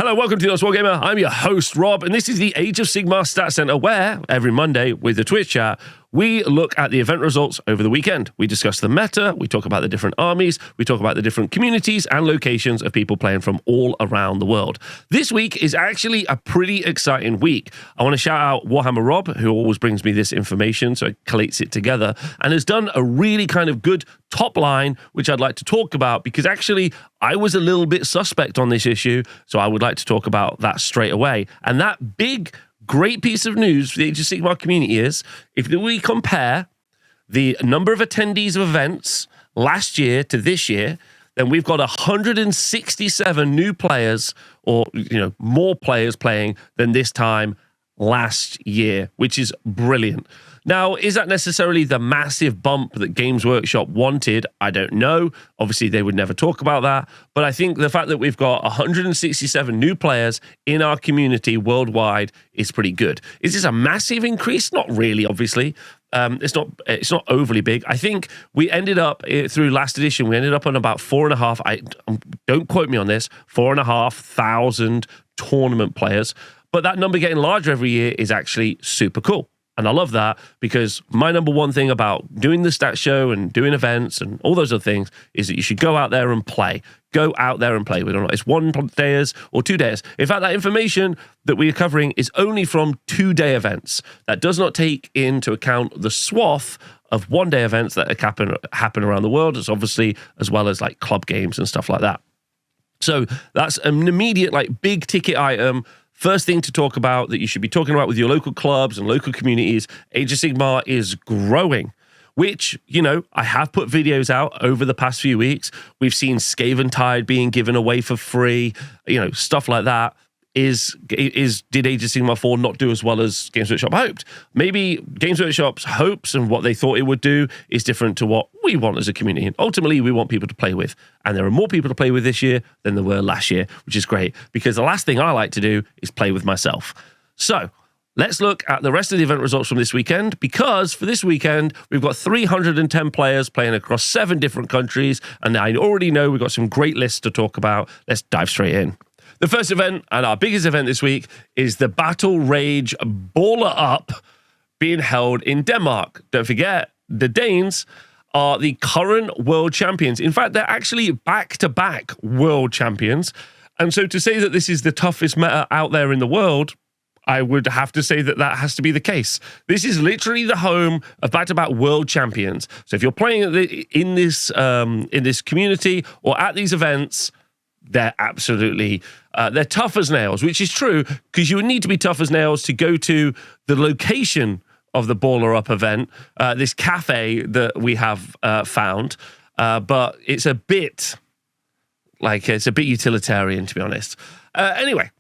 Hello, welcome to the Wargamer. I'm your host, Rob, and this is the Age of Sigmar Stat Center, where every Monday with the Twitch chat, we look at the event results over the weekend. We discuss the meta, we talk about the different armies, we talk about the different communities and locations of people playing from all around the world. This week is actually a pretty exciting week. I want to shout out Warhammer Rob, who always brings me this information, so it collates it together, and has done a really kind of good top line, which I'd like to talk about, because actually I was a little bit suspect on this issue, so I would like to talk about that straight away. And that big great piece of news for the Age of Sigmar community is, if we compare the number of attendees of events last year to this year, then we've got 167 new players, or more players playing than this time last year, which is brilliant. Now, is that necessarily the massive bump that Games Workshop wanted? I don't know. Obviously, they would never talk about that. But I think the fact that we've got 167 new players in our community worldwide is pretty good. Is this a massive increase? Not really, obviously. It's not overly big. I think we ended up, through last edition, we ended up on about 4.5, don't quote me on this, 4,500 tournament players. But that number getting larger every year is actually super cool. And I love that, because my number one thing about doing the stat show and doing events and all those other things is that you should go out there and play. Go out there and play. We don't know, it's 1 days or 2 days. In fact, that information that we are covering is only from 2-day events. That does not take into account the swath of 1-day events that happen around the world. It's obviously as well as like club games and stuff like that. So that's an immediate big ticket item. First thing to talk about that you should be talking about with your local clubs and local communities, Age of Sigmar is growing, which, I have put videos out over the past few weeks. We've seen Skaven Tide being given away for free, stuff like that. Did Age of Sigmar 4 not do as well as Games Workshop hoped? Maybe Games Workshop's hopes and what they thought it would do is different to what we want as a community. And ultimately, we want people to play with. And there are more people to play with this year than there were last year, which is great, because the last thing I like to do is play with myself. So let's look at the rest of the event results from this weekend, because for this weekend, we've got 310 players playing across 7 different countries. And I already know we've got some great lists to talk about. Let's dive straight in. The first event, and our biggest event this week, is the Battle Rage Ballerup being held in Denmark. Don't forget, the Danes are the current world champions. In fact, they're actually back-to-back world champions. And so to say that this is the toughest meta out there in the world, I would have to say that that has to be the case. This is literally the home of back-to-back world champions. So if you're playing in this community or at these events, they're absolutely, they're tough as nails, which is true, because you would need to be tough as nails to go to the location of the Ballerup event, this cafe that we have found, but it's a bit utilitarian, to be honest. Anyway,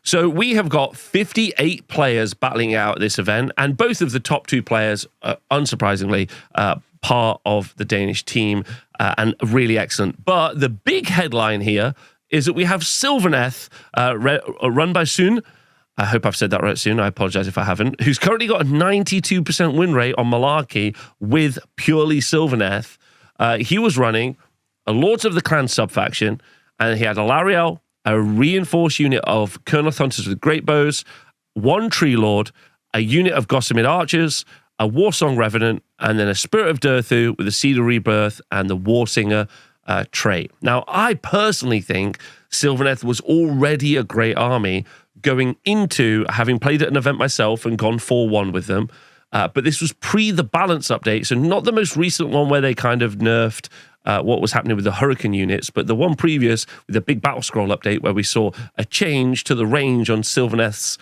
so we have got 58 players battling out at this event, and both of the top 2 players, unsurprisingly, part of the Danish team, and really excellent. But the big headline here is that we have Sylvaneth, run by Sun. I hope I've said that right, Sun. I apologize if I haven't. Who's currently got a 92% win rate on Malarkey with purely Sylvaneth. He was running a Lords of the Clan subfaction, and he had a Lariel, a reinforced unit of Colonel Hunters with great bows, 1 Tree Lord, a unit of Gossamer Archers, a Warsong Revenant, and then a Spirit of Durthu with a Seed of Rebirth and the Warsinger trait. Now, I personally think Sylvaneth was already a great army going into having played at an event myself and gone 4-1 with them. But this was pre the balance update, so not the most recent one where they kind of nerfed what was happening with the Hurricane units, but the one previous with the big battle scroll update where we saw a change to the range on Sylvaneth's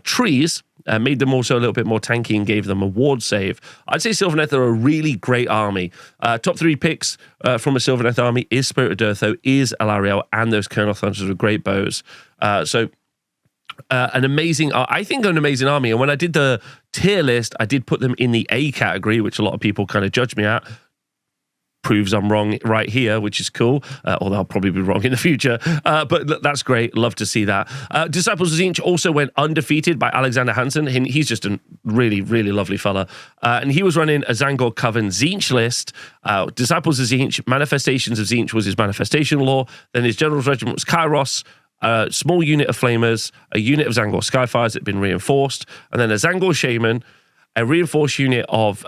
trees, made them also a little bit more tanky and gave them a ward save. I'd say Sylvaneth are a really great army. Top 3 picks from a Sylvaneth army is Spirit of Durthu, is Alariel, and those Colonel Hunters with great bows. An amazing army. And when I did the tier list, I did put them in the A category, which a lot of people kind of judge me at. Proves I'm wrong right here, which is cool, although I'll probably be wrong in the future. But that's great. Love to see that. Disciples of Tzeentch also went undefeated by Alexander Hansen. He's just a really, really lovely fella. And he was running a Zangor Coven Tzeentch list. Disciples of Tzeentch, Manifestations of Tzeentch was his manifestation law. Then his General's Regiment was Kairos. a small unit of Flamers, a unit of Zangor Skyfires that had been reinforced, and then a Zangor Shaman, a reinforced unit of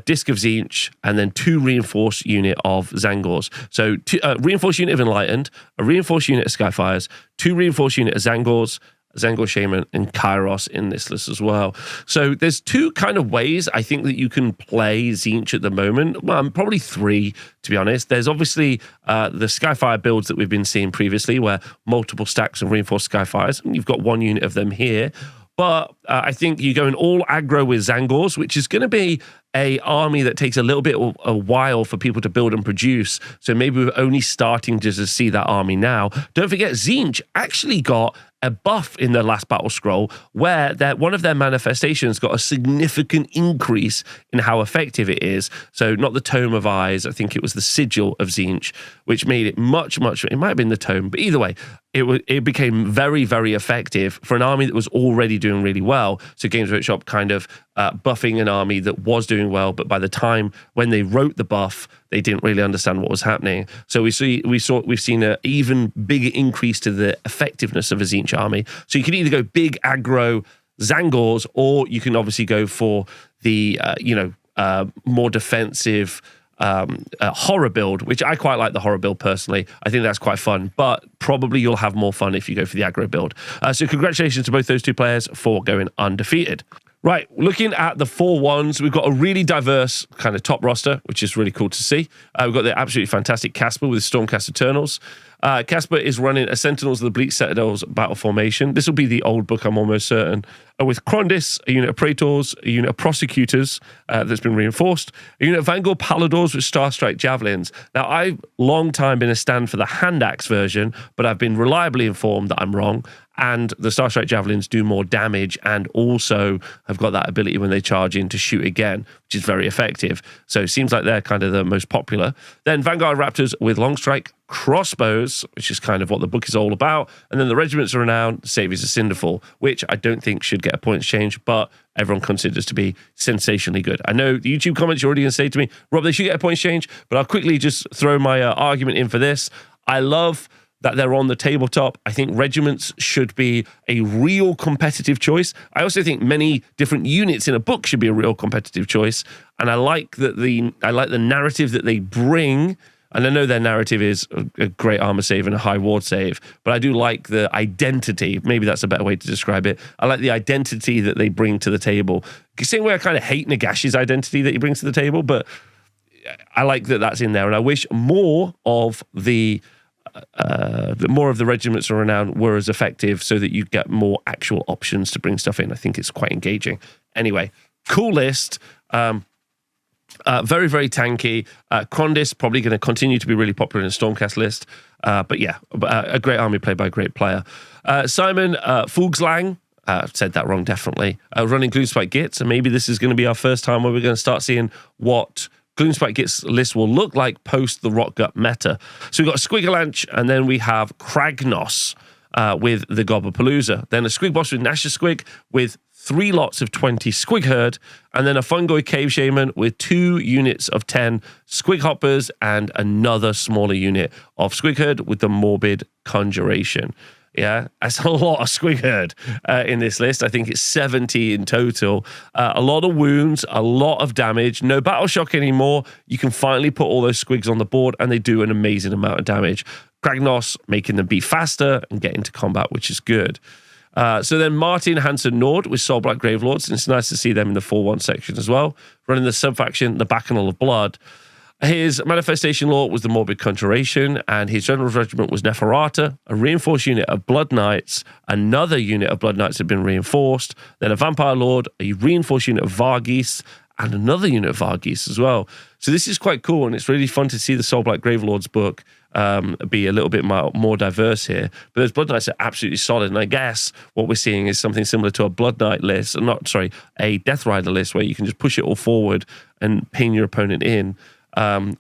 Disc of Tzeentch, and then 2 reinforced unit of Zangors. So reinforced unit of Enlightened, a reinforced unit of Skyfires, 2 reinforced unit of Zangors, Zangor Shaman, and Kairos in this list as well. So there's 2 kind of ways I think that you can play Tzeentch at the moment. Well, probably 3, to be honest. There's obviously the Skyfire builds that we've been seeing previously, where multiple stacks of reinforced Skyfires, and you've got 1 unit of them here. But I think you go in all aggro with Zangors, which is going to be a army that takes a little bit of a while for people to build and produce. So maybe we're only starting just to see that army now. Don't forget, Tzeentch actually got a buff in their last battle scroll where one of their manifestations got a significant increase in how effective it is. So not the Tome of Eyes, I think it was the Sigil of Tzeentch, which made it much, it might have been the Tome, but either way, it became very, very effective for an army that was already doing really well. So Games Workshop kind of buffing an army that was doing well, but by the time when they wrote the buff, they didn't really understand what was happening. So we've seen an even bigger increase to the effectiveness of a Tzeentch army. So you can either go big aggro Zangors, or you can obviously go for the more defensive horror build, which I quite like the horror build personally. I think that's quite fun, but probably you'll have more fun if you go for the aggro build. So congratulations to both those 2 players for going undefeated. Right, looking at the 4-1s, we've got a really diverse kind of top roster, which is really cool to see. We've got the absolutely fantastic Casper with Stormcast Eternals. Casper is running a Sentinels of the Bleak Citadels battle formation. This will be the old book, I'm almost certain. With Krondys, a unit of Praetors, a unit of Prosecutors that's been reinforced, a unit of Vanguard Paladors with Starstrike Javelins. Now, I've long time been a stand for the Hand Axe version, but I've been reliably informed that I'm wrong. And the Starstrike Javelins do more damage and also have got that ability when they charge in to shoot again, which is very effective. So it seems like they're kind of the most popular. Then Vanguard Raptors with Longstrike Crossbows, which is kind of what the book is all about. And then the Regiments of Renown, Saviors of Cinderfall, which I don't think should get a points change, but everyone considers to be sensationally good. I know the YouTube comments you're already going to say to me, Rob, they should get a points change, but I'll quickly just throw my argument in for this. I love that they're on the tabletop. I think regiments should be a real competitive choice. I also think many different units in a book should be a real competitive choice. And I like that I like the narrative that they bring. And I know their narrative is a great armor save and a high ward save, but I do like the identity. Maybe that's a better way to describe it. I like the identity that they bring to the table. Same way I kind of hate Nagash's identity that he brings to the table, but I like that that's in there. And I wish more of the Regiments of Renown were as effective so that you get more actual options to bring stuff in. I think it's quite engaging. Anyway, cool list. Very, very tanky. Krondys probably going to continue to be really popular in the Stormcast list. But yeah, a great army played by a great player. Simon Fugslang, said that wrong, definitely. Running Gloomspike Gits, and maybe this is going to be our first time where we're going to start seeing what Gloomspike Gits list will look like post the Rotgut meta. So we've got a Squigalanch, and then we have Kragnos with the Gobblepalooza. Then a Squigboss with Nasher Squig with 3 lots of 20 Squig Herd, and then a Fungoid Cave Shaman with 2 units of 10 Squig Hoppers and another smaller unit of Squig Herd with the Morbid Conjuration. Yeah, that's a lot of Squig Herd in this list. I think it's 70 in total. A lot of wounds, a lot of damage. No Battle Shock anymore. You can finally put all those Squigs on the board, and they do an amazing amount of damage. Kragnos making them be faster and get into combat, which is good. So then Martin Hansen Nord with Soul Black Gravelords, and it's nice to see them in the 4-1 section as well. Running the sub-faction, the Bacchanal of Blood. His manifestation lore was the Morbid Conjuration, and his general's regiment was Neferata, a reinforced unit of Blood Knights. Another unit of Blood Knights had been reinforced. Then a Vampire Lord, a reinforced unit of Varghese, and another unit of Varghese as well. So this is quite cool, and it's really fun to see the Soul Black Gravelords book be a little bit more diverse here. But those Blood Knights are absolutely solid, and I guess what we're seeing is something similar to a Blood Knight list, a Death Rider list, where you can just push it all forward and pin your opponent in.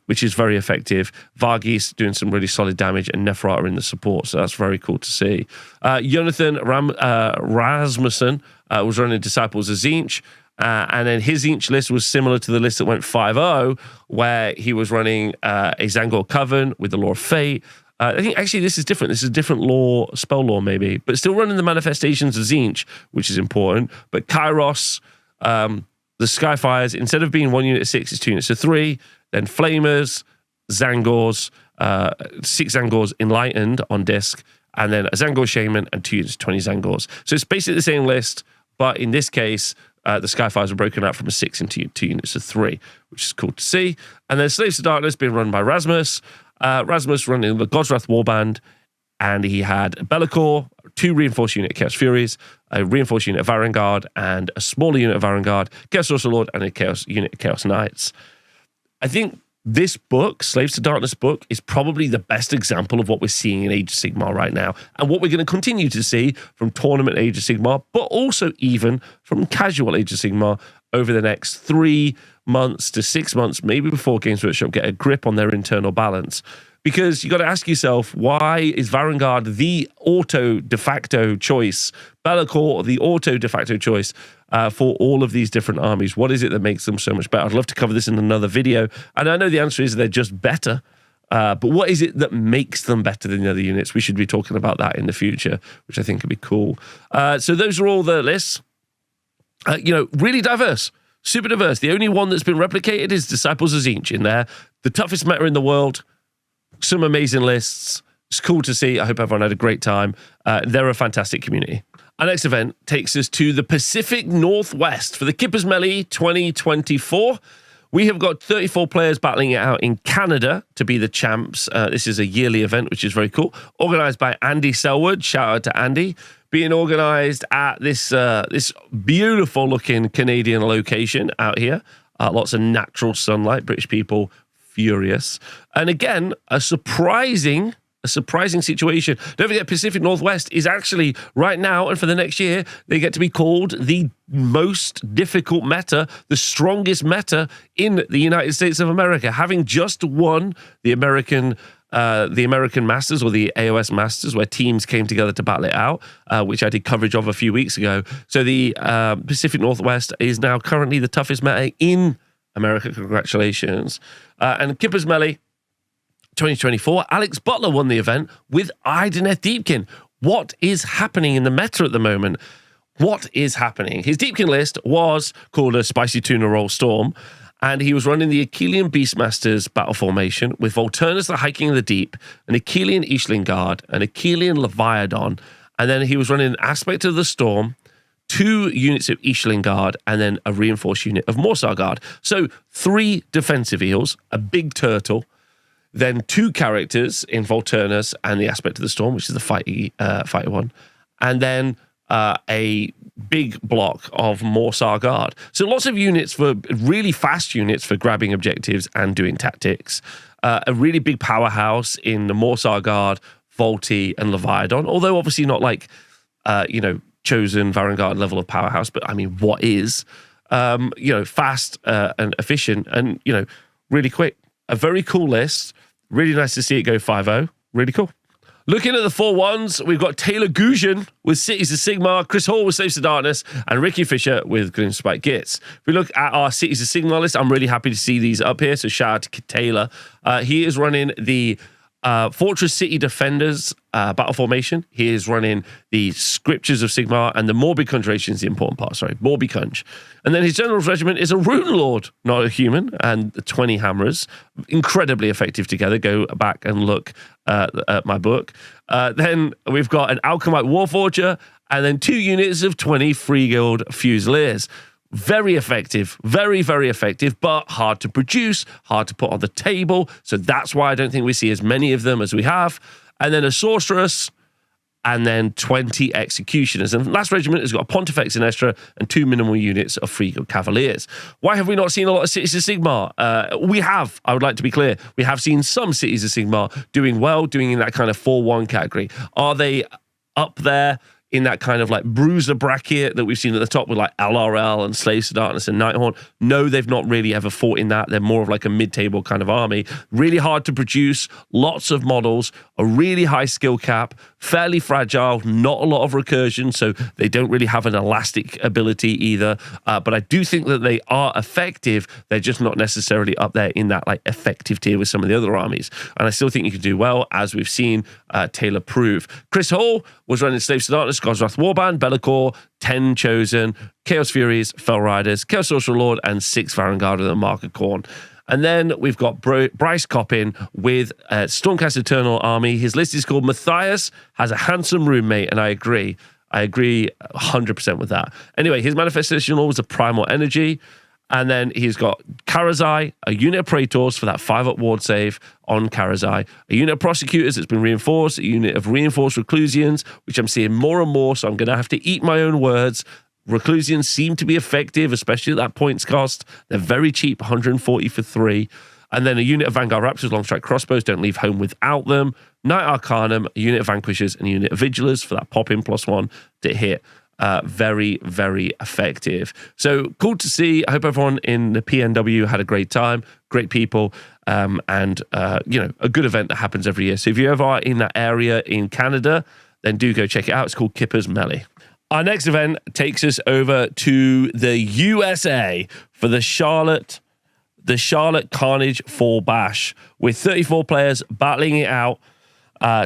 Which is very effective. Varghese doing some really solid damage, and Neferata in the support, so that's very cool to see. Jonathan Rasmussen was running Disciples of Tzeentch, and then his Tzeentch list was similar to the list that went 5-0, where he was running a Zangor Coven with the Lore of Fate, I think actually this is different. This is a different law, spell law maybe, but still running the manifestations of Tzeentch, which is important. But Kairos, the Skyfires, instead of being 1 unit of 6, it's 2 units of 3. Then Flamers, Zangors, 6 Zangors Enlightened on disc, and then a Zangor Shaman and 2 units of 20 Zangors. So it's basically the same list, but in this case, the Skyfires were broken out from a 6 into 2 units of 3, which is cool to see. And then Slaves to Darkness being run by Rasmus. Rasmus running the God's Wrath Warband, and he had Be'lakor, 2 reinforced unit of Chaos Furies, a reinforced unit of Varangard, and a smaller unit of Varangard, Chaos Sorcerer Lord, and a Chaos unit of Chaos Knights. I think this book, Slaves to Darkness book, is probably the best example of what we're seeing in Age of Sigmar right now, and what we're going to continue to see from tournament Age of Sigmar, but also even from casual Age of Sigmar over the next 3 months to 6 months, maybe before Games Workshop get a grip on their internal balance. Because you got to ask yourself, why is Varangard the auto de facto choice, Be'lakor the auto de facto choice for all of these different armies? What is it that makes them so much better? I'd love to cover this in another video. And I know the answer is they're just better. But what is it that makes them better than the other units? We should be talking about that in the future, which I think could be cool. So those are all the lists. Really diverse, super diverse. The only one that's been replicated is Disciples of Tzeentch in there. The toughest meta in the world. Some amazing lists. It's cool to see. I hope everyone had a great time. They're a fantastic community. Our next event takes us to the Pacific Northwest for the Kippers Melly 2024. We have got 34 players battling it out in Canada to be the champs. This is a yearly event, which is very cool. Organised by Andy Selwood. Shout out to Andy. Being organised at this beautiful-looking Canadian location out here. Lots of natural sunlight. British people furious. And again, a surprising situation. Don't forget, Pacific Northwest is actually right now and for the next year, they get to be called the most difficult meta, the strongest meta in the United States of America, having just won the American Masters, or the AOS Masters, where teams came together to battle it out, which I did coverage of a few weeks ago. So the Pacific Northwest is now currently the toughest meta in America. Congratulations. And Kippers Melly 2024, Alex Butler won the event with Idoneth Deepkin. What is happening in the meta at the moment? What is happening? His Deepkin list was called a Spicy Tuna Roll Storm, and he was running the Achillean Beastmasters battle formation with Volturnus the Hiking of the Deep, an Achillean Ishling Guard, an Achillean Leviathan, and then he was running an Aspect of the Storm, 2 units of Ishling Guard, and then a reinforced unit of Morsar Guard. So 3 defensive eels, a big turtle, then 2 characters in Volturnus and the Aspect of the Storm, which is the fighter one, and then a big block of Morsar Guard. So lots of units, for really fast units for grabbing objectives and doing tactics. A really big powerhouse in the Morsar Guard, Volti, and Leviathan, although obviously not like, chosen Varangard level of powerhouse, but I mean, what is, fast and efficient and, really quick. A very cool list. Really nice to see it go 5-0. Really cool. Looking at the 4-1s, we've got Taylor Gujan with Cities of Sigmar, Chris Hall with Slaves to Darkness, and Ricky Fisher with Gloomspite Gits. If we look at our Cities of Sigmar list, I'm really happy to see these up here, so shout out to Taylor. He is running the Fortress City Defenders battle formation. He is running the Scriptures of Sigmar, and the Morbi Conjuration is the important part, Morbi Conj. And then his General's Regiment is a Rune Lord, not a human, and 20 Hammerers. Incredibly effective together. Go back and look at my book. Then we've got an Alchemite Warforger, and then 2 units of 20 Free Guild Fusiliers. Very effective, very, very effective, but hard to produce, hard to put on the table. So that's why I don't think we see as many of them as we have. And then a Sorceress, and then 20 Executioners. And last regiment has got a Pontifex in Estra and 2 minimal units of Free Guild Cavaliers. Why have we not seen a lot of Cities of Sigmar? We have, I would like to be clear, we have seen some Cities of Sigmar doing well, doing in that kind of 4-1 category. Are they up there? in that kind of like bruiser bracket that we've seen at the top with like LRL and Slaves to Darkness and Nighthaunt. No, they've not really ever fought in that. They're more of like a mid-table kind of army. Really hard to produce, lots of models, a really high skill cap, fairly fragile, not a lot of recursion, so they don't really have an elastic ability either. But I do think that they are effective. They're just not necessarily up there in that like effective tier with some of the other armies. And I still think you can do well, as we've seen Taylor prove. Chris Hall was running Slaves to Darkness, God's Wrath Warband, Be'lakor, 10 Chosen, Chaos Furies, Fell Riders, Chaos Social Lord, and 6 Varangard with a Mark of Khorne. And then we've got Bryce Coppin with Stormcast Eternal Army. His list is called Matthias, has a handsome roommate, and I agree. I agree 100% with that. Anyway, his manifestation law was a Primal Energy. And then he's got Karazai, a unit of Praetors for that 5-up ward save on Karazai, a unit of Prosecutors that's been reinforced, a unit of reinforced Reclusians, which I'm seeing more and more, so I'm going to have to eat my own words. Reclusians seem to be effective, especially at that points cost. They're very cheap, 140 for 3. And then a unit of Vanguard Raptors, long strike crossbows, don't leave home without them. Knight Arcanum, a unit of Vanquishers, and a unit of Vigilers for that pop-in +1 to hit. Very, very effective. So cool to see. I hope everyone in the PNW had a great time, great people, and a good event that happens every year. So if you ever are in that area in Canada, then do go check it out. It's called Kippers Melly. Our next event takes us over to the USA for the Charlotte Carnage Fall Bash, with 34 players battling it out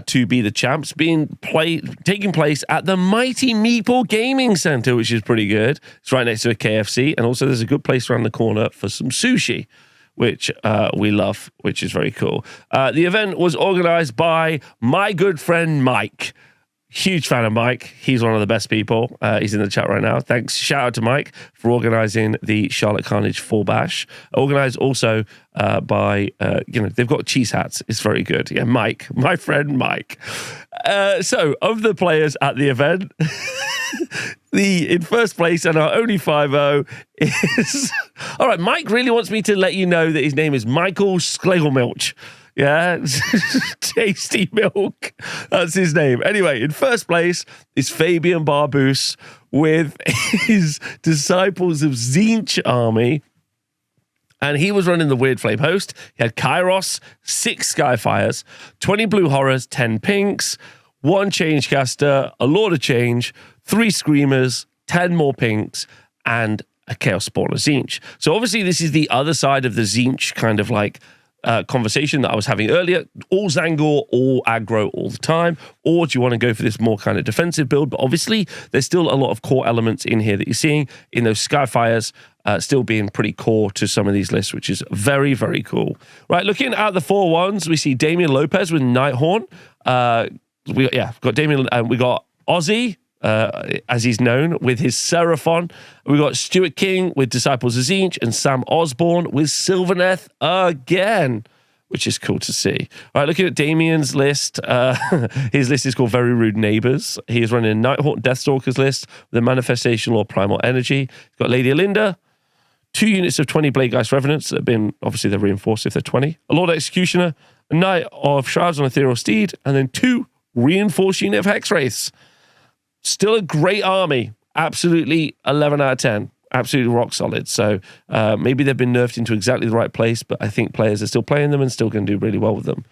to be the champs, taking place at the Mighty Meeple Gaming Center, which is pretty good. It's right next to a KFC, and also there's a good place around the corner for some sushi, which we love, which is very cool. The event was organized by my good friend Mike. Huge fan of Mike. He's one of the best people. He's in the chat right now. Thanks. Shout out to Mike for organizing the Charlotte Carnage Fall Bash. Organized also by, they've got cheese hats. It's very good. Yeah, Mike, my friend Mike. So, of the players at the event, in first place and our only 5-0 is... All right, Mike really wants me to let you know that his name is Michael Sklegelmilch. Yeah, Tasty Milk. That's his name. Anyway, in first place is Fabian Barbus with his Disciples of Tzeentch army. And he was running the Weird Flame host. He had Kairos, 6 Skyfires, 20 Blue Horrors, 10 Pinks, 1 Changecaster, a Lord of Change, 3 Screamers, 10 more Pinks, and a Chaos Spawner Tzeentch. So obviously this is the other side of the Tzeentch kind of like conversation that I was having earlier. All Zangor, all aggro all the time, or do you want to go for this more kind of defensive build? But obviously there's still a lot of core elements in here that you're seeing in those Skyfires still being pretty core to some of these lists, which is very, very cool. Right, looking at the 4-1s, we see Damian Lopez with Nighthaunt. We've got Damian, we got Ozzy, as he's known, with his Seraphon. We got Stuart King with Disciples of Tzeentch, and Sam Osborne with Sylvaneth again, which is cool to see. All right, looking at Damien's list, his list is called Very Rude Neighbors. He is running a Nighthaunt Deathstalkers list with a Manifestation Law Primal Energy. He's got Lady Alinda, 2 units of 20 Bladegeist Revenants that have been, obviously they're reinforced if they're 20, a Lord Executioner, a Knight of Shrouds on Ethereal Steed, and then 2 reinforced unit of Hex Wraiths. Still a great army. Absolutely 11 out of 10. Absolutely rock solid. So maybe they've been nerfed into exactly the right place, but I think players are still playing them and still going to do really well with them.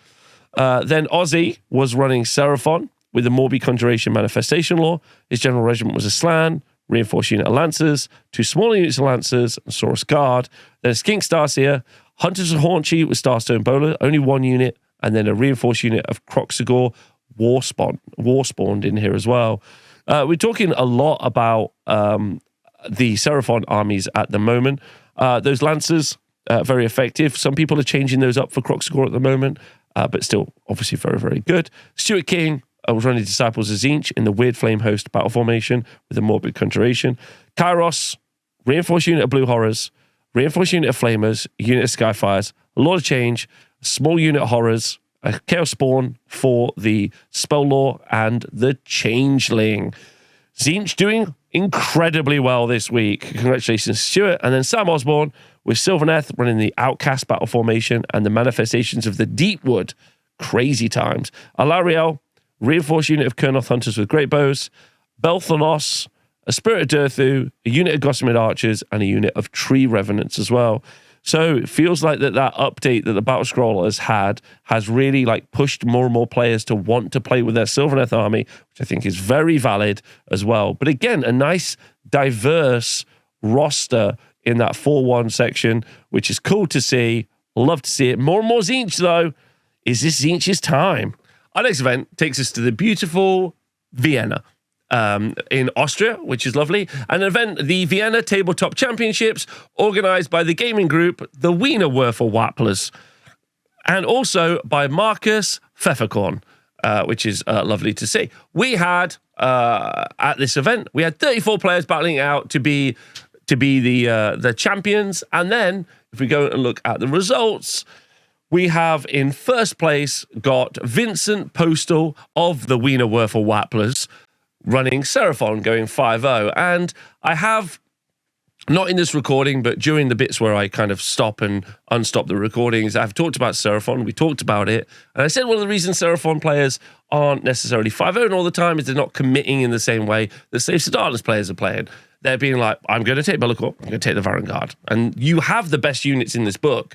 Then Ozzy was running Seraphon with the Morbi Conjuration Manifestation Law. His general regiment was a Slann, reinforced unit of Lancers, 2 smaller units of Lancers, and Saurus Guard. Then a Skink Starseer, Hunters of Haunchy with Starstone Bowler, only 1 unit, and then a reinforced unit of Croxagore, War spawned in here as well. We're talking a lot about the Seraphon armies at the moment. Those Lancers, very effective. Some people are changing those up for Croxagore at the moment, but still obviously very, very good. Stuart King was running Disciples of Tzeentch in the Weird Flame Host battle formation with a Morbid Conjuration. Kairos, reinforced unit of Blue Horrors, reinforced unit of Flamers, unit of Skyfires, a Lord of Change, a small unit of Horrors, a Chaos Spawn for the Spell Law, and the Changeling. Tzeentch doing incredibly well this week. Congratulations, Stuart. And then Sam Osborne with Sylvaneth running the Outcast battle formation and the Manifestations of the Deepwood. Crazy times. Alariel, reinforced unit of Kurnoth Hunters with Great Bows, Belthanos, a Spirit of Durthu, a unit of Gossamer Archers, and a unit of Tree Revenants as well. So it feels like that update that the Battle Scroll has had has really like pushed more and more players to want to play with their Sylvaneth army, which I think is very valid as well. But again, a nice diverse roster in that 4-1 section, which is cool to see. Love to see it. More and more Tzeentch, though. Is this Tzeentch's time? Our next event takes us to the beautiful Vienna. In Austria, which is lovely. An event, the Vienna Tabletop Championships, organized by the gaming group, the Wiener Würfel Wapplers, and also by Marcus Pfefferkorn, which is lovely to see. We had, at this event, we had 34 players battling out to be the champions. And then, if we go and look at the results, we have in first place got Vincent Postal of the Wiener Würfel Wapplers, running Seraphon, going 5-0. And I have, not in this recording, but during the bits where I kind of stop and unstop the recordings, I've talked about Seraphon. We talked about it. And I said one of the reasons Seraphon players aren't necessarily 5-0 all the time is they're not committing in the same way that Slaves to Darkness players are playing. They're being like, I'm going to take Ballerup, I'm going to take the Varangard. And you have the best units in this book.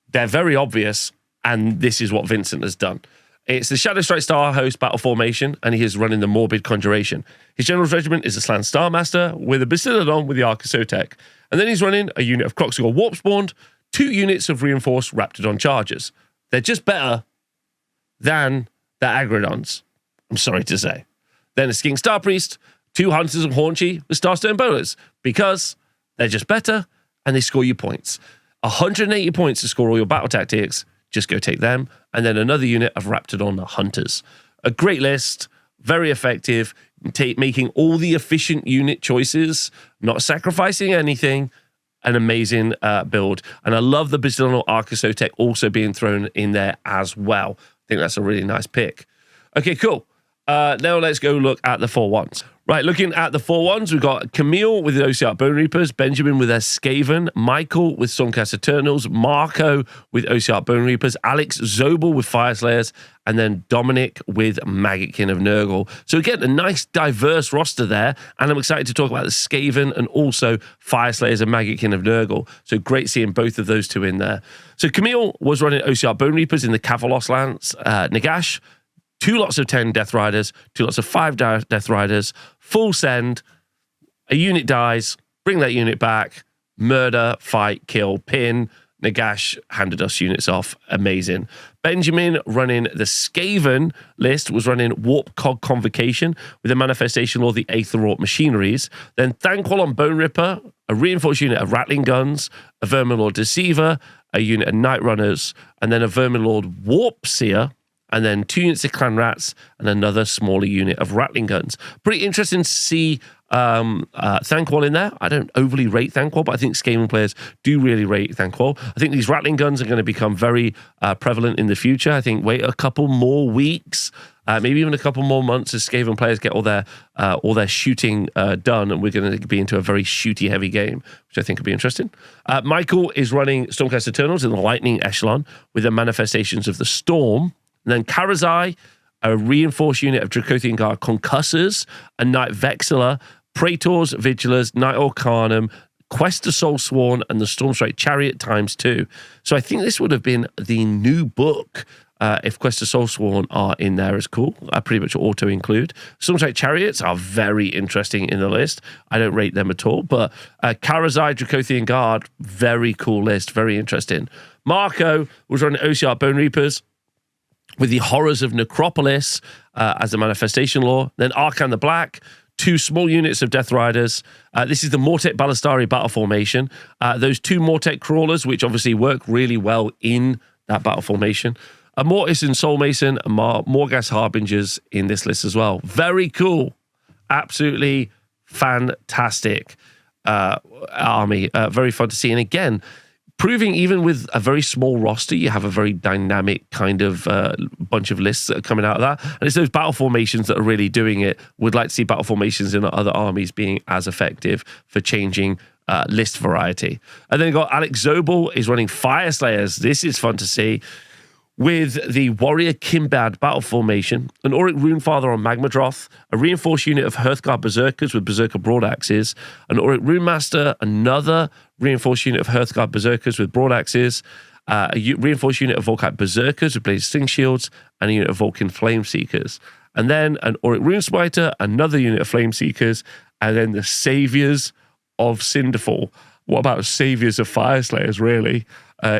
They're very obvious, and this is what Vincent has done. It's the Shadow Strike Star host battle formation, and he is running the Morbid Conjuration. His general's regiment is a Slan Star Master with a Bastiladon with the Arc of Sotek. And then he's running a unit of Croxagore Warpspawned, 2 units of reinforced Raptidon Chargers. They're just better than the Agrodons, I'm sorry to say. Then a Skink Star Priest, 2 Hunters of Haunchy with Starstone Bowlers, because they're just better and they score you points. 180 points to score all your battle tactics. Just go take them. And then another unit of Raptidon Hunters. A great list, very effective, making all the efficient unit choices, not sacrificing anything. An amazing build. And I love the Bastiladon Arc of Sotek also being thrown in there as well. I think that's a really nice pick. Okay, cool. Now let's go look at the 4-1s. Right, looking at the 4-1s, we've got Camille with the Ossiarch Bone Reapers, Benjamin with their Skaven, Michael with Stormcast Eternals, Marco with Ossiarch Bone Reapers, Alex Zobel with Fireslayers, and then Dominic with Maggotkin of Nurgle. So again, a nice diverse roster there, and I'm excited to talk about the Skaven and also Fireslayers and Maggotkin of Nurgle. So great seeing both of those two in there. So Camille was running Ossiarch Bone Reapers in the Kavalos Lance, Nagash, 2 lots of 10 Death Riders, 2 lots of 5 Death Riders, full send, a unit dies, bring that unit back, murder, fight, kill, pin. Nagash handed us units off. Amazing. Benjamin running the Skaven list was running Warp Cog Convocation with a Manifestation Law, the Aetherwrought Machineries. Then Thanquol on Bone Ripper, a reinforced unit of Rattling Guns, a Verminlord Deceiver, a unit of Night Runners, and then a Verminlord Warp Seer, and then 2 units of Clan Rats and another smaller unit of Rattling Guns. Pretty interesting to see Thanquol in there. I don't overly rate Thanquol, but I think Skaven players do really rate Thanquol. I think these Rattling Guns are going to become very prevalent in the future. I think wait a couple more weeks, maybe even a couple more months as Skaven players get all their shooting done, and we're going to be into a very shooty heavy game, which I think will be interesting. Michael is running Stormcast Eternals in the Lightning Echelon with the Manifestations of the Storm. And then Karazai, a reinforced unit of Dracothian Guard Concussors, a Knight Vexilla, Praetors, Vigilers, Knight Arcanum, Quest of Soul Sworn, and the Stormstrike Chariot ×2. So I think this would have been the new book if Quest of Soul Sworn are in there as cool. I pretty much auto-include. Stormstrike Chariots are very interesting in the list. I don't rate them at all, but Karazai, Dracothian Guard, very cool list, very interesting. Marco was running Ossiarch Bone Reapers with the Horrors of Necropolis as a manifestation law. Then Arcan the Black, 2 small units of Death Riders. This is the Mortek Ballistari battle formation. Those 2 Mortek Crawlers, which obviously work really well in that battle formation. A Mortis and Soul Mason, and Morghast Harbingers in this list as well. Very cool. Absolutely fantastic army. Very fun to see. And again, proving even with a very small roster, you have a very dynamic kind of bunch of lists that are coming out of that. And it's those battle formations that are really doing it. Would like to see battle formations in other armies being as effective for changing list variety. And then you got Alex Zobel is running Fire Slayers. This is fun to see. with the Warrior Kimbad battle formation, an Auric Runefather on Magmadroth, a reinforced unit of Hearthguard Berserkers with Berserker Broadaxes, an Auric Runemaster, another reinforced unit of Hearthguard Berserkers with Broadaxes, a reinforced unit of Volkite Berserkers with Blazed Sling Shields, and a unit of Vulcan Flameseekers. And then an Auric Runesmiter, another unit of Flameseekers, and then the Saviors of Cinderfall. What about Saviors of Fireslayers, really,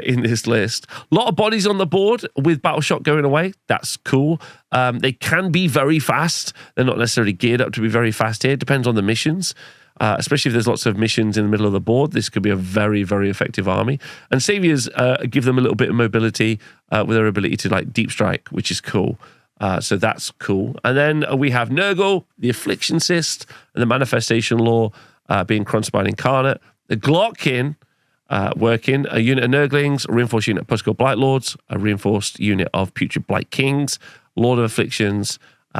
in this list? A lot of bodies on the board with Battle Shock going away. That's cool. They can be very fast. They're not necessarily geared up to be very fast here. It depends on the missions, especially if there's lots of missions in the middle of the board. This could be a very, very effective army. And Saviors give them a little bit of mobility with their ability to like deep strike, which is cool. So that's cool. And then we have Nurgle, the Affliction Cyst, and the Manifestation Law being Cronspine Incarnate. The Glotkin working, a unit of Nurglings, a reinforced unit of Puskal Blightlords, a reinforced unit of Putrid Blight Kings, Lord of Afflictions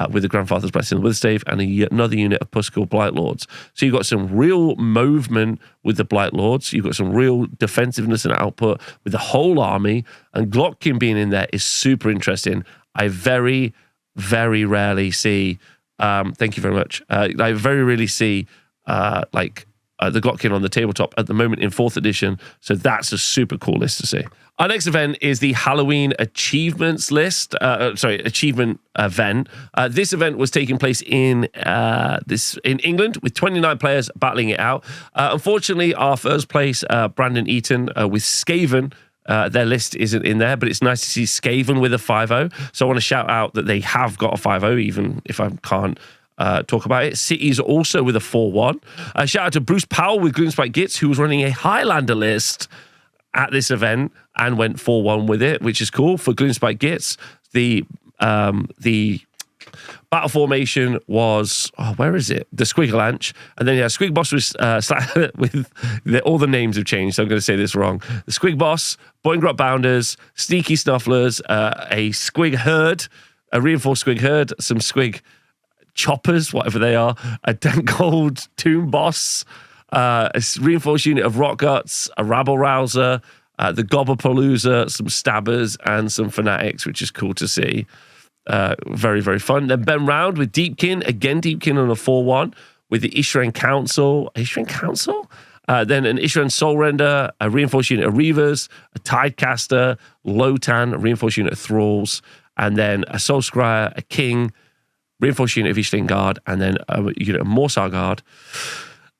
with the Grandfather's Blessing and Witherstave, and another unit of Puskal Blightlords. So you've got some real movement with the Blightlords. You've got some real defensiveness and output with the whole army, and Glotkin being in there is super interesting. I very, very rarely see, thank you very much, I very rarely see the Glotkin on the tabletop at the moment in 4th edition, so that's a super cool list to see. Our next event is the Halloween Achievements list. Achievement event. This event was taking place in England with 29 players battling it out. Unfortunately, our first place, Brandon Eaton with Skaven, their list isn't in there, but it's nice to see Skaven with a 5-0. So I want to shout out that they have got a 5-0, even if I can't talk about it. City's also with a 4-1. Shout out to Bruce Powell with Gloomspite Gitz, who was running a Highlander list at this event and went 4-1 with it, which is cool for Gloomspite Gitz. The battle formation was, where is it? The Squigalanch. And then, Squig Boss was, all the names have changed, so I'm going to say this wrong. The Squig Boss, Boingrot Bounders, Sneaky Snufflers, a Squig Herd, a reinforced Squig Herd, some Squig Choppers, whatever they are, a Dankold Tomb Boss, a reinforced unit of Rock Guts, a Rabble Rouser, the Gobblepalooza, some Stabbers, and some Fanatics, which is cool to see. Very, very fun. Then Ben Round with Deepkin, again Deepkin on a 4-1 with the Ishran Council. Then an Ishran Soulrender, a reinforced unit of Reavers, a Tidecaster, Lotan, a reinforced unit of Thralls, and then a Soul Scryer, a King, reinforced unit of Ishling Guard, and then a unit of Morsar Guard.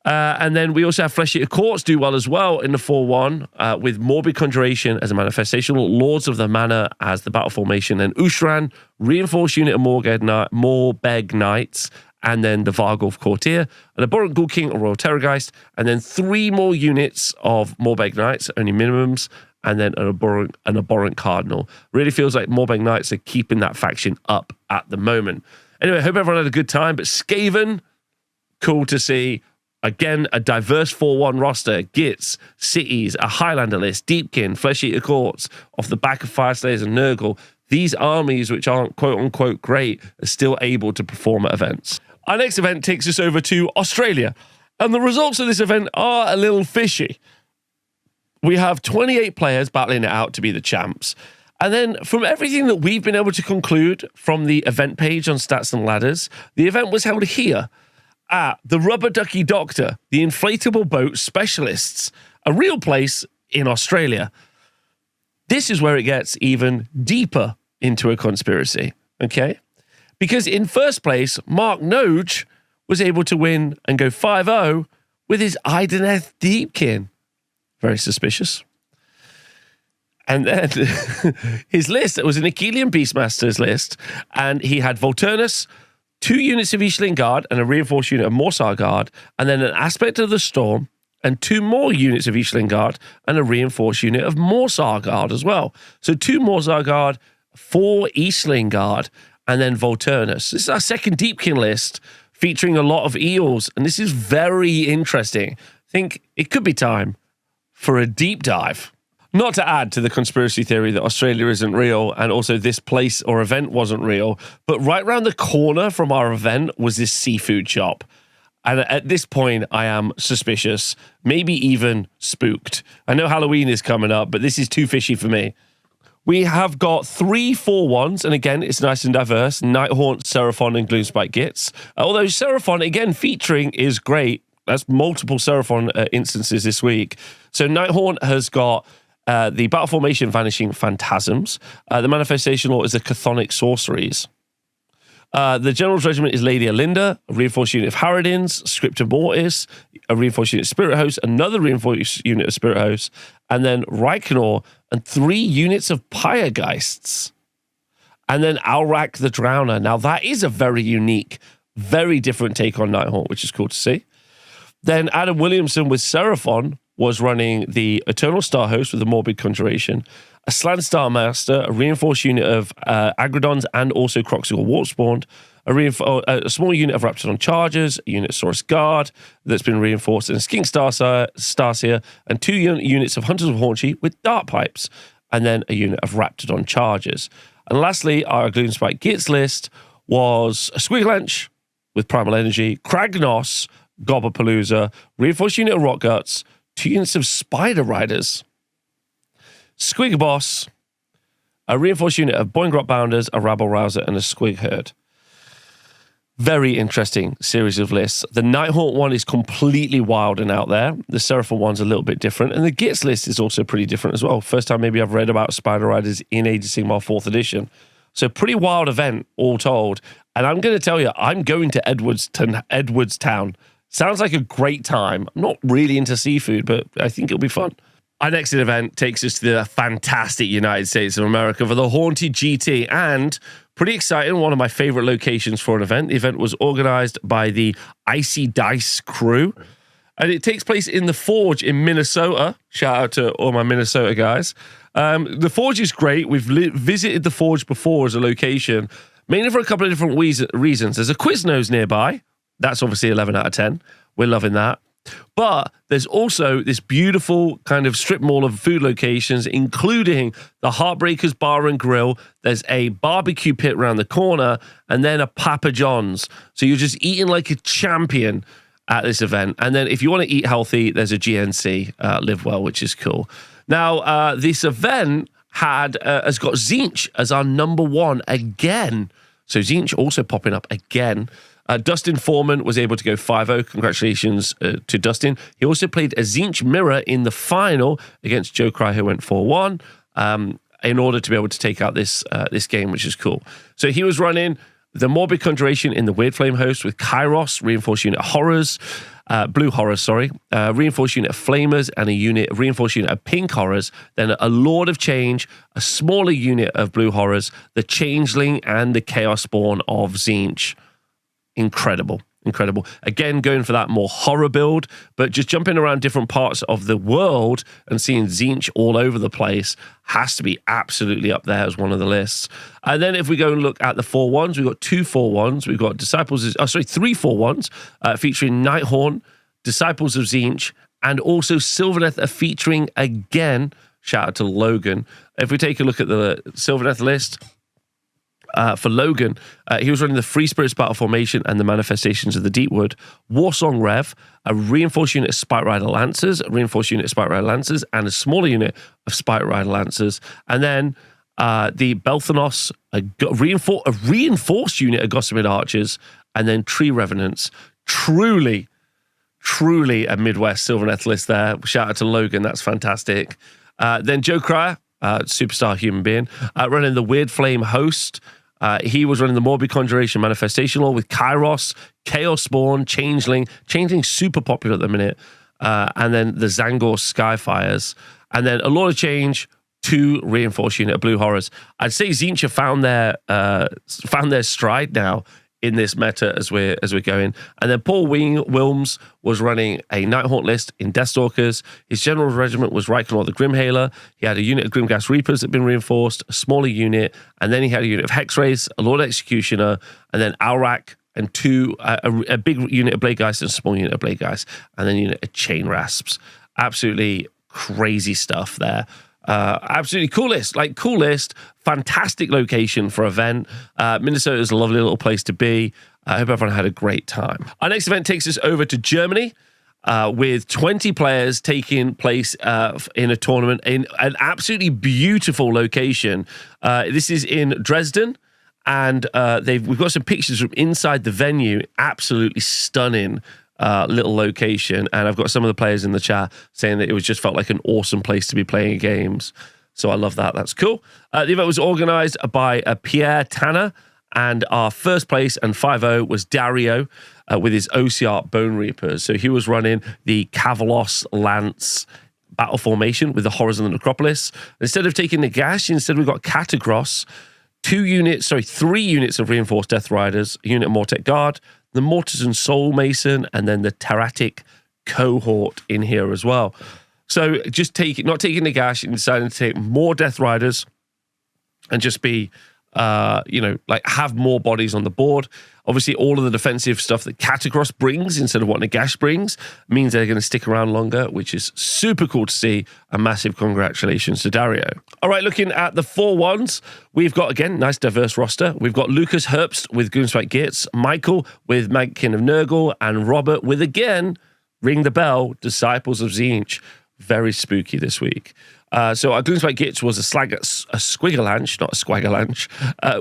And then we also have Flesh Eater Courts do well as well in the 4-1 with Morbid Conjuration as a manifestation, Lords of the Manor as the battle formation, and Ushran, reinforced unit of Morbeg Knights, and then the Vargulf Courtier, an Abhorrent Ghoul King or Royal Terrorgeist, and then 3 more units of Morbeg Knights, only minimums, and then an Abhorrent Cardinal. Really feels like Morbeg Knights are keeping that faction up at the moment. Anyway, I hope everyone had a good time, but Skaven, cool to see. Again, a diverse 4-1 roster. Gitz, Cities, a Highlander list, Deepkin, Flesh Eater Courts, off the back of Fireslayers and Nurgle. These armies, which aren't quote-unquote great, are still able to perform at events. Our next event takes us over to Australia, and the results of this event are a little fishy. We have 28 players battling it out to be the champs. And then from everything that we've been able to conclude from the event page on Stats and Ladders, the event was held here at the Rubber Ducky Doctor, the Inflatable Boat Specialists, a real place in Australia. This is where it gets even deeper into a conspiracy, okay? Because in first place, Mark Noge was able to win and go 5-0 with his Ideneth Deepkin. Very suspicious. And then his list, it was an Achillean Beastmaster's list, and he had Volturnus, 2 units of Ishling Guard and a reinforced unit of Morsar Guard, and then an Aspect of the Storm, and 2 more units of Ishling Guard and a reinforced unit of Morsar Guard as well. So 2 Morsar Guard, 4 Ishling Guard, and then Volturnus. This is our second Deepkin list featuring a lot of eels, and this is very interesting. I think it could be time for a deep dive. Not to add to the conspiracy theory that Australia isn't real and also this place or event wasn't real, but right around the corner from our event was this seafood shop. And at this point, I am suspicious, maybe even spooked. I know Halloween is coming up, but this is too fishy for me. We have got 3 4-1s, and again, it's nice and diverse. Nighthaunt, Seraphon, and Gloomspike Gits. Although Seraphon, again, featuring is great. That's multiple Seraphon instances this week. So Nighthaunt has got the Battle Formation Vanishing Phantasms. The Manifestation Law is the Chthonic Sorceries. The General's Regiment is Lady Alinda, a reinforced unit of Harridans, Scriptor Mortis, a reinforced unit of Spirit Hosts, another reinforced unit of Spirit Hosts, and then Reikenor and 3 units of Pyregeists. And then Alrak the Drowner. Now, that is a very unique, very different take on Nighthaunt, which is cool to see. Then Adam Williamson with Seraphon was running the Eternal Star Host with the Morbid Conjuration, a Slan Star Master, a reinforced unit of Agrodons and also Croxical Warpspawned, a small unit of Raptidon Chargers, a unit of Saurus Guard that's been reinforced, and a Skink Starseer, and 2 units of Hunters of Haunchy with Dart Pipes, and then a unit of Raptidon Chargers. And lastly, our Gloomspike Gits list was a Squigglench with Primal Energy, Kragnos, Gobberpalooza, reinforced unit of Rock Guts, 2 units of Spider Riders, Squig Boss, a reinforced unit of Boingrot Bounders, a Rabble Rouser, and a Squig Herd. Very interesting series of lists. The Nighthaunt one is completely wild and out there. The Seraphon one's a little bit different. And the Gits list is also pretty different as well. First time maybe I've read about Spider Riders in Age of Sigmar 4th edition. So pretty wild event, all told. And I'm going to tell you, I'm going to Edwardstown. Sounds like a great time. I'm not really into seafood, but I think it'll be fun. Our next event takes us to the fantastic United States of America for the Haunted GT, and pretty exciting, one of my favorite locations for an event. The event was organized by the Icy Dice crew, and it takes place in the Forge in Minnesota. Shout out to all my Minnesota guys. The Forge is great. We've visited the Forge before as a location, mainly for a couple of different reasons. There's a Quiznos nearby. That's obviously 11 out of 10. We're loving that. But there's also this beautiful kind of strip mall of food locations, including the Heartbreakers Bar and Grill. There's a barbecue pit around the corner, and then a Papa John's. So you're just eating like a champion at this event. And then if you want to eat healthy, there's a GNC, Live Well, which is cool. Now, this event has got Tzeentch as our number 1 again. So Tzeentch also popping up again. Dustin Foreman was able to go 5-0. Congratulations to Dustin. He also played a Tzeentch Mirror in the final against Joe Cry, who went 4-1, in order to be able to take out this game, which is cool. So he was running the Morbid Conjuration in the Weird Flame host with Kairos, reinforced unit horrors, blue horrors, sorry, reinforced unit of flamers, and a reinforced unit of pink horrors, then a Lord of Change, a smaller unit of blue horrors, the Changeling, and the Chaos Spawn of Tzeentch. Incredible. Again, going for that more horror build, but just jumping around different parts of the world and seeing Tzeentch all over the place has to be absolutely up there as one of the lists. And then if we go and look at the 4-1s, we've got 2 4-1s. We've got 3 4-1s featuring Nighthaunt, Disciples of Tzeentch, and also Sylvaneth featuring again, shout out to Logan. If we take a look at the Sylvaneth list, for Logan, he was running the Free Spirits Battle Formation and the Manifestations of the Deepwood, Warsong Rev, a reinforced unit of Spike Rider Lancers, a reinforced unit of Spike Rider Lancers, and a smaller unit of Spike Rider Lancers. And then the Belthanos, a reinforced unit of Gossamer Archers, and then Tree Revenants. Truly a Midwest Sylvaneth list there. Shout out to Logan, that's fantastic. Then Joe Cryer, superstar human being, running the Weird Flame host. He was running the Morbid Conjuration Manifestation Law with Kairos, Chaos Spawn, Changeling super popular at the minute, and then the Zangor Skyfires, and then a Lord of Change, 2 reinforced unit of blue horrors. I'd say Tzeentch have found their stride now in this meta as we're going. And then Paul Wilms was running a Nighthaunt list in Deathstalkers. His general regiment was Reikenor the Grimhaler. He had a unit of Grimgas Reapers that had been reinforced, a smaller unit, and then he had a unit of Hexrays, a Lord Executioner, and then Alrak, and a big unit of Blade Geist and a small unit of Blade Geist, and then a unit of Chain Rasps. Absolutely crazy stuff there. Absolutely cool list, fantastic location for event. Minnesota is a lovely little place to be. I hope everyone had a great time. Our next event takes us over to Germany, with 20 players taking place in a tournament in an absolutely beautiful location. This is in Dresden, and we've got some pictures from inside the venue. Absolutely stunning little location, and I've got some of the players in the chat saying that it just felt like an awesome place to be playing games. So I love that. That's cool. The event was organized by Pierre Tanner, and our first place and 5-0 was Dario with his OCR Bone Reapers. So he was running the Kavalos Lance battle formation with the Horrors of the Necropolis. Instead of taking Nagash, instead we got Catagros, 3 units of Reinforced Death Riders, a unit of Mortek Guard, the Mortisan Soul Mason, and then the Teratic Cohort in here as well. So just not taking Nagash and deciding to take more Death Riders and just be, have more bodies on the board. Obviously, all of the defensive stuff that Catagros brings instead of what Nagash brings means they're going to stick around longer, which is super cool to see. A massive congratulations to Dario. All right, looking at the 4-1s, we've got, again, nice diverse roster. We've got Lucas Herbst with Gloomspite Gitz, Michael with Magkin of Nurgle, and Robert with, again, ring the bell, Disciples of Tzeentch. Very spooky this week. So our Gloomspite Gitz was a Squiggalanch, not a Squaggalanch,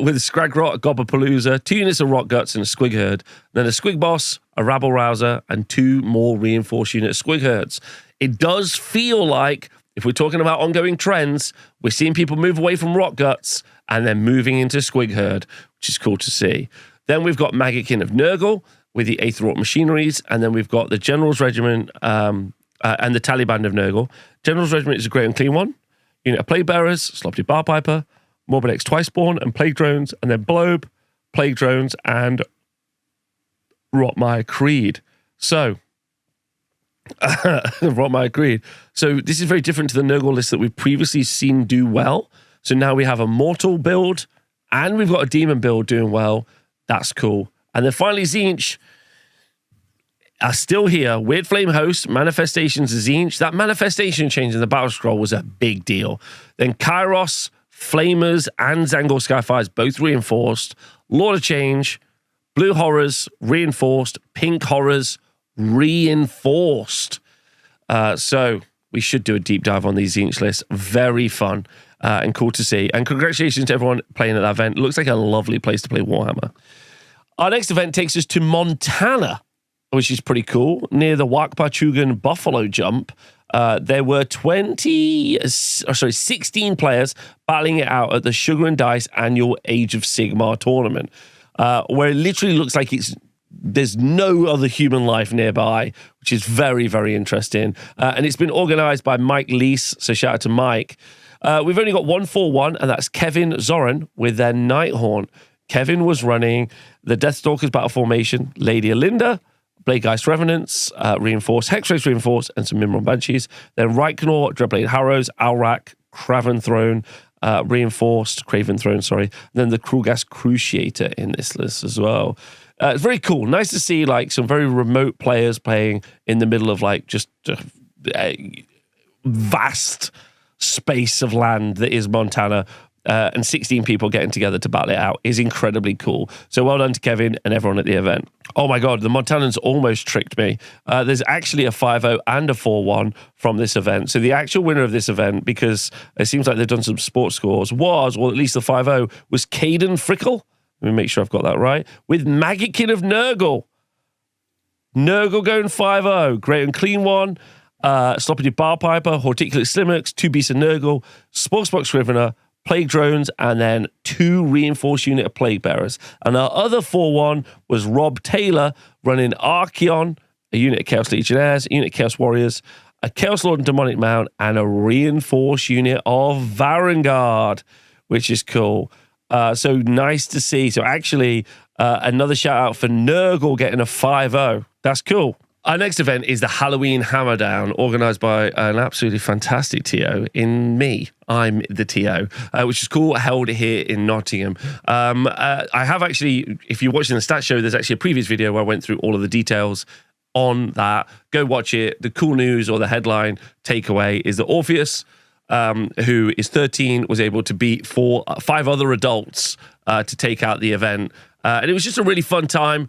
with a Scragrot, a Gobberpalooza, 2 units of Rock Guts, and a Squig Herd. Then a Squig Boss, a Rabble Rouser, and 2 more reinforced unit of Squig Herds. It does feel like, if we're talking about ongoing trends, we're seeing people move away from Rock Guts and then moving into Squig Herd, which is cool to see. Then we've got Maggotkin of Nurgle with the Aetherort Machineries, and then we've got the General's Regiment and the Taliban of Nurgle. General's Regiment is a great and clean one. Unit of Plague Bearers, Sloppy Bar Piper, Morbid X Twiceborn, and Plague Drones, and then Blobe, Plague Drones, and Rotmire Creed. So, Rotmire Creed. So this is very different to the Nurgle list that we've previously seen do well. So now we have a Mortal build, and we've got a Demon build doing well. That's cool. And then finally, Tzeentch are still here. Weird Flame Host, Manifestations of Tzeentch. That manifestation change in the battle scroll was a big deal. Then Kairos, Flamers, and Zangor Skyfires both reinforced. Lord of Change, Blue Horrors, reinforced. Pink Horrors, reinforced. So we should do a deep dive on these Tzeentch lists. Very fun and cool to see. And congratulations to everyone playing at that event. It looks like a lovely place to play Warhammer. Our next event takes us to Montana, which is pretty cool, near the Wakpachugan Buffalo Jump. There were 16 players battling it out at the Sugar and Dice annual Age of Sigmar tournament, where it literally looks like there's no other human life nearby, which is very, very interesting. And it's been organized by Mike Leese, so shout out to Mike. We've only got 1-4-1, and that's Kevin Zoran with their Nighthorn. Kevin was running the Deathstalkers battle formation, Lady Alinda, Bladegeist Revenants, reinforced, Hexrace reinforced, and some Mimron Banshees. Then Reikenor, Dreadblade Harrows, Alrak, Craven Throne, reinforced, Craven Throne, sorry. And then the Krulgas Cruciator in this list as well. It's very cool. Nice to see like some very remote players playing in the middle of like just a vast space of land that is Montana. And 16 people getting together to battle it out is incredibly cool. So well done to Kevin and everyone at the event. Oh my God, the Montanans almost tricked me. There's actually a 5-0 and a 4-1 from this event. So the actual winner of this event, because it seems like they've done some sports scores, or at least the 5-0, was Caden Frickle. Let me make sure I've got that right. With Maggotkin of Nurgle. Nurgle going 5-0. Great and clean one. Sloppy Bar Piper, Horticulate Slimmix, 2 Beasts of Nurgle, Sporksbox Scrivener, Plague Drones, and then 2 reinforced unit of Plague Bearers. And our other 4-1 was Rob Taylor running Archeon, a unit of Chaos Legionnaires, a unit of Chaos Warriors, a Chaos Lord and Demonic Mount, and a reinforced unit of Varangard, which is cool. So nice to see. So actually, another shout out for Nurgle getting a 5-0. That's cool. Our next event is the Halloween Hammerdown, organised by an absolutely fantastic TO in me. I'm the TO, which is cool, held here in Nottingham. I have actually, if you're watching the stats show, there's actually a previous video where I went through all of the details on that. Go watch it. The cool news or the headline takeaway is that Orpheus, who is 13, was able to beat 5 other adults to take out the event. And it was just a really fun time.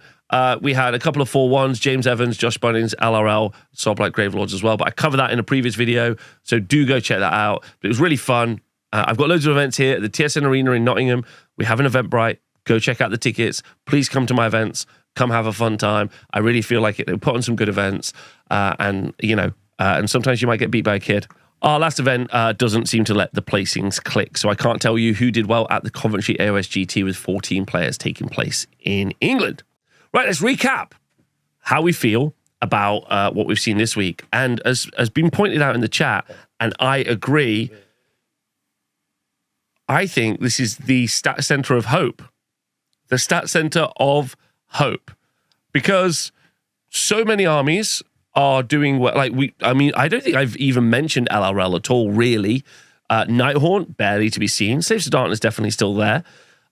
We had a couple of 4-1s, James Evans, Josh Bunnings, LRL, Soulblight Gravelords as well. But I covered that in a previous video, so do go check that out. But it was really fun. I've got loads of events here at the TSN Arena in Nottingham. We have an Eventbrite. Go check out the tickets. Please come to my events. Come have a fun time. I really feel like they put on some good events. And sometimes you might get beat by a kid. Our last event doesn't seem to let the placings click, so I can't tell you who did well at the Coventry AOS GT with 14 players taking place in England. Right, let's recap how we feel about what we've seen this week. And as has been pointed out in the chat, and I agree, I think this is the stat center of hope. The stat center of hope. Because so many armies are doing well. I don't think I've even mentioned LRL at all, really. Nighthaunt, barely to be seen. Slaves of Darkness definitely still there.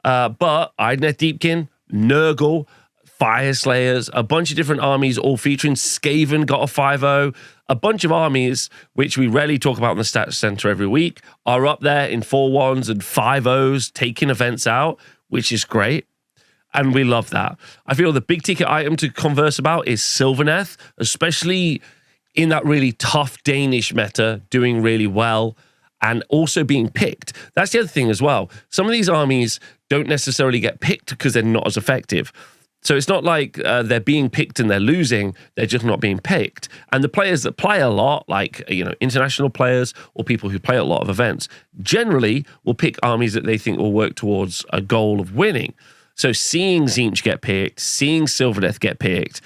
But Idneth Deepkin, Nurgle, Fire Slayers, a bunch of different armies all featuring. Skaven got a 5-0. A bunch of armies, which we rarely talk about in the stats center every week, are up there in 4-1s and 5-0s, taking events out, which is great. And we love that. I feel the big ticket item to converse about is Sylvaneth, especially in that really tough Danish meta, doing really well and also being picked. That's the other thing as well. Some of these armies don't necessarily get picked because they're not as effective. So it's not like they're being picked and they're losing, they're just not being picked. And the players that play a lot, like international players or people who play a lot of events, generally will pick armies that they think will work towards a goal of winning. So seeing Tzeentch get picked, seeing Sylvaneth get picked,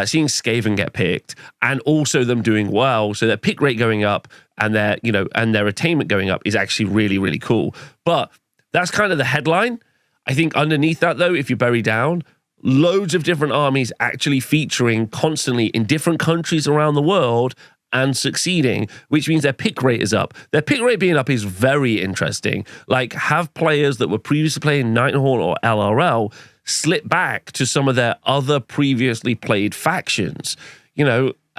seeing Skaven get picked, and also them doing well, so their pick rate going up and their attainment going up is actually really, really cool. But that's kind of the headline. I think underneath that, though, if you bury down, loads of different armies actually featuring constantly in different countries around the world and succeeding, which means their pick rate is up. Their pick rate being up is very interesting. Like, have players that were previously playing Nighthaunt or LRL slip back to some of their other previously played factions?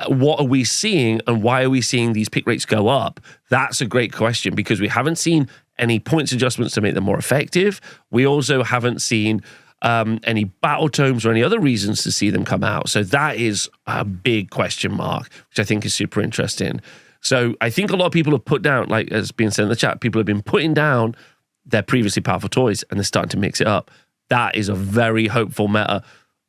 What are we seeing and why are we seeing these pick rates go up? That's a great question because we haven't seen any points adjustments to make them more effective. We also haven't seen any battle tomes or any other reasons to see them come out. So that is a big question mark, which I think is super interesting. So I think a lot of people have put down, like as being said in the chat, people have been putting down their previously powerful toys and they're starting to mix it up. That is a very hopeful meta.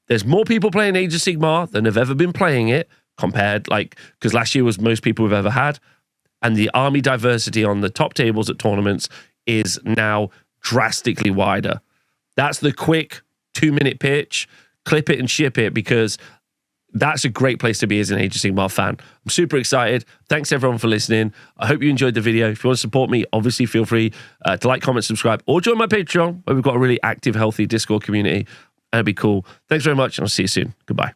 There's more people playing Age of Sigmar than have ever been playing it compared, because last year was most people we've ever had. And the army diversity on the top tables at tournaments is now drastically wider. That's the quick 2-minute pitch. Clip it and ship it because that's a great place to be as an Age of Sigmar fan. I'm super excited. Thanks everyone for listening. I hope you enjoyed the video. If you want to support me, obviously feel free to like, comment, subscribe, or join my Patreon where we've got a really active, healthy Discord community. And it'd be cool. Thanks very much and I'll see you soon. Goodbye.